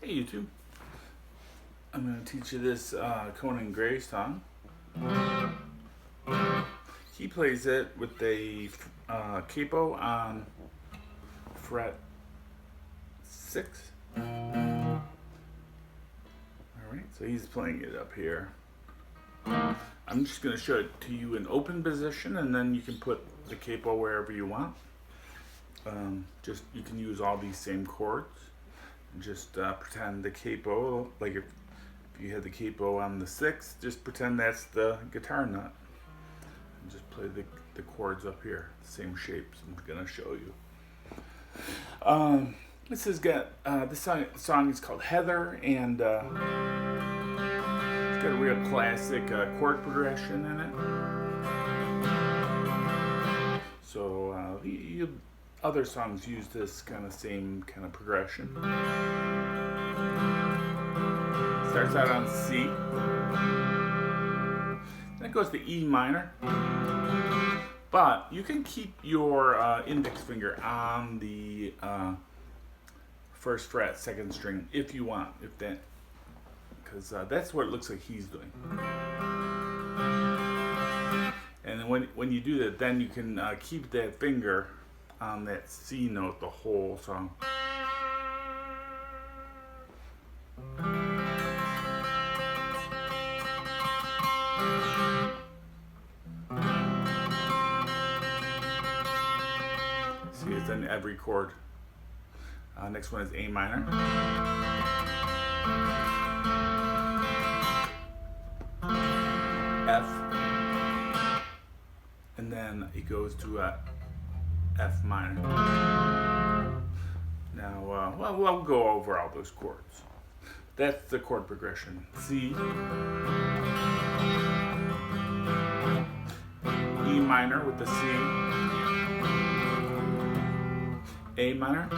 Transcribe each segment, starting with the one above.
Hey YouTube, I'm going to teach you this Conan Gray song. He plays it with a capo on fret 6. Alright, so he's playing it up here. I'm just going to show it to you in open position, and then you can put the capo wherever you want. You can use all these same chords. Just pretend the capo, like if you had the capo on the 6, just pretend that's the guitar nut. And just play the chords up here, same shapes I'm gonna show you. This song is called Heather, and it's got a real classic chord progression in it. So other songs use this same kind of progression. Starts out on C, then it goes to E minor, but you can keep your index finger on the first fret, 2nd string, if you want, because that's what it looks like he's doing. And then when you do that, then you can keep that finger on that C note the whole song. See, it's in every chord. Next one is A minor. F. And then it goes to F minor. Now, we'll go over all those chords. That's the chord progression. C, E minor with the C, A minor,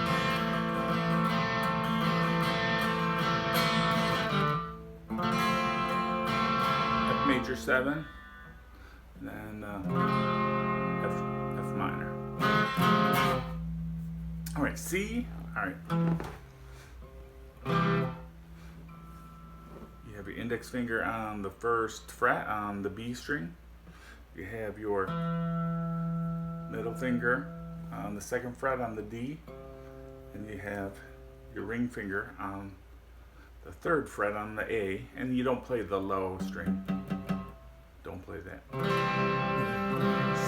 F major 7, and then F minor. All right, C. All right. You have your index finger on the 1st fret on the B string. You have your middle finger on the 2nd fret on the D, and you have your ring finger on the 3rd fret on the A, and you don't play the low string. Don't play that.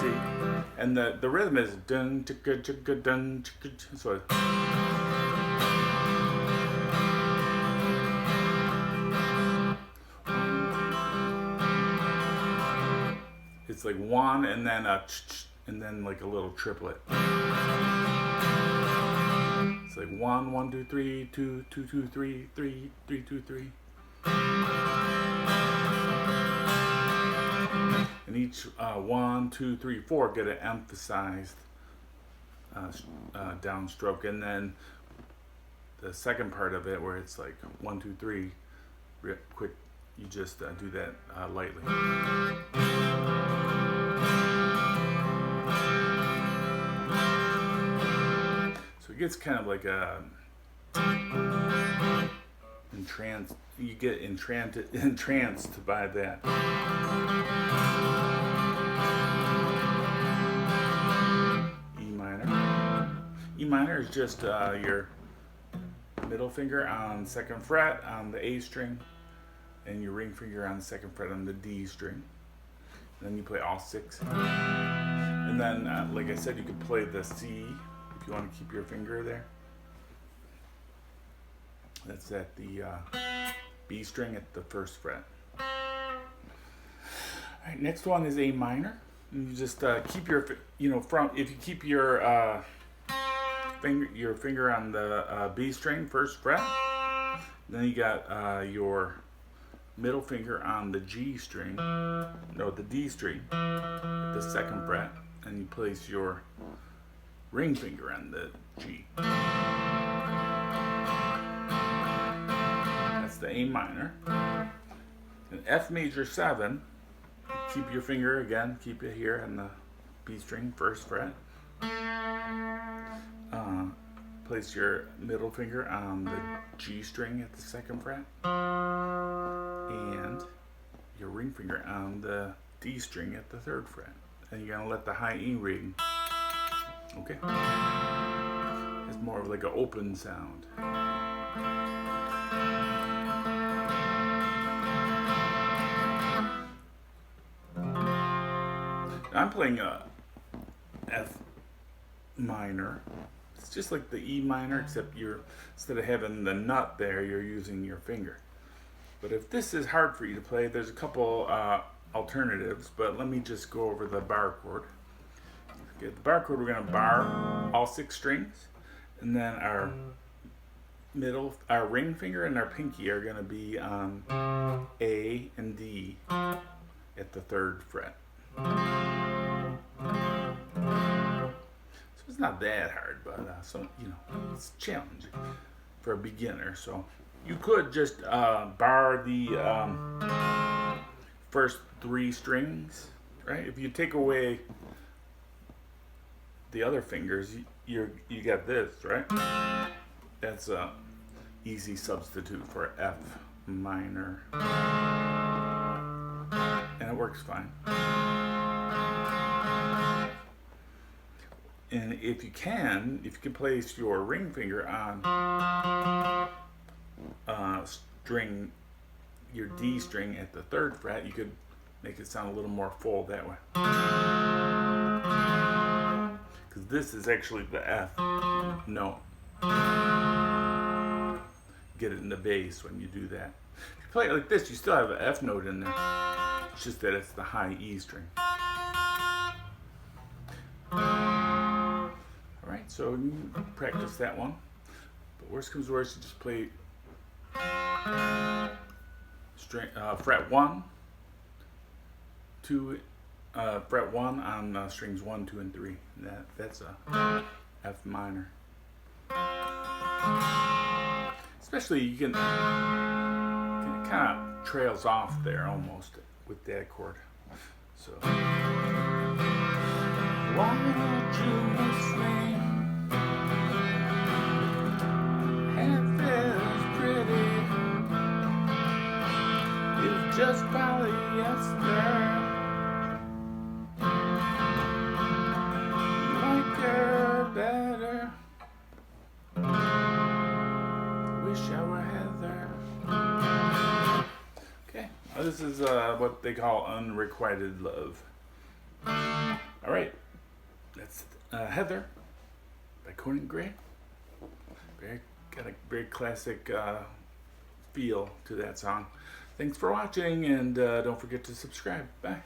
C. And the rhythm is dun chicka chicka dun chicka. So it's like 1 and then and then like a little triplet. It's like 1 1 2 3 2 2 2 3 3 3 2 3. And each 1 2 3 4 get an emphasized downstroke, and then the second part of it where it's like 1 2 3 quick, you just do that lightly. So it gets kind of like a entranced. You get entranced by that. E minor is just your middle finger on 2nd fret on the A string, and your ring finger on the 2nd fret on the D string. And then you play all 6. And then, like I said, you could play the C if you want to keep your finger there. That's at the B string at the 1st fret. All right, next one is A minor. And you just keep your, if you keep your finger on the B string, 1st fret, then you got your middle finger on the G string, the D string, at the 2nd fret, and you place your ring finger on the G. That's the A minor. And F major 7, keep your finger again, keep it here on the B string, 1st fret. place your middle finger on the G string at the 2nd fret and your ring finger on the D string at the 3rd fret. And you're gonna let the high E ring. Okay? It's more of like an open sound. I'm playing a F minor. It's just like the E minor, except instead of having the nut there, you're using your finger. But if this is hard for you to play, there's a couple alternatives, but let me just go over the bar chord. Okay, the bar chord, we're going to bar all 6 strings, and then our ring finger and our pinky are going to be on A and D at the 3rd fret. So it's not that hard, but it's challenging for a beginner. So you could just bar the first 3 strings, right? If you take away the other fingers, you got this, right? That's a easy substitute for F minor, and it works fine. And if you can place your ring finger on your D string at the 3rd fret, you could make it sound a little more full that way. Because this is actually the F note. Get it in the bass when you do that. If you play it like this, you still have an F note in there. It's just that it's the high E string. Alright, so you practice that one. But worst comes to worst, you just play fret 1, 2, fret 1 on strings 1, 2, and 3. That's a F minor. Especially you can kind of trails off there almost with that chord. So why don't you swing? Half as pretty. It's just polyester. You like her better. Wish I were Heather. Okay, well, this is what they call unrequited love. Alright, that's Heather by Conan Grey. Got a very classic feel to that song. Thanks for watching, and don't forget to subscribe. Bye.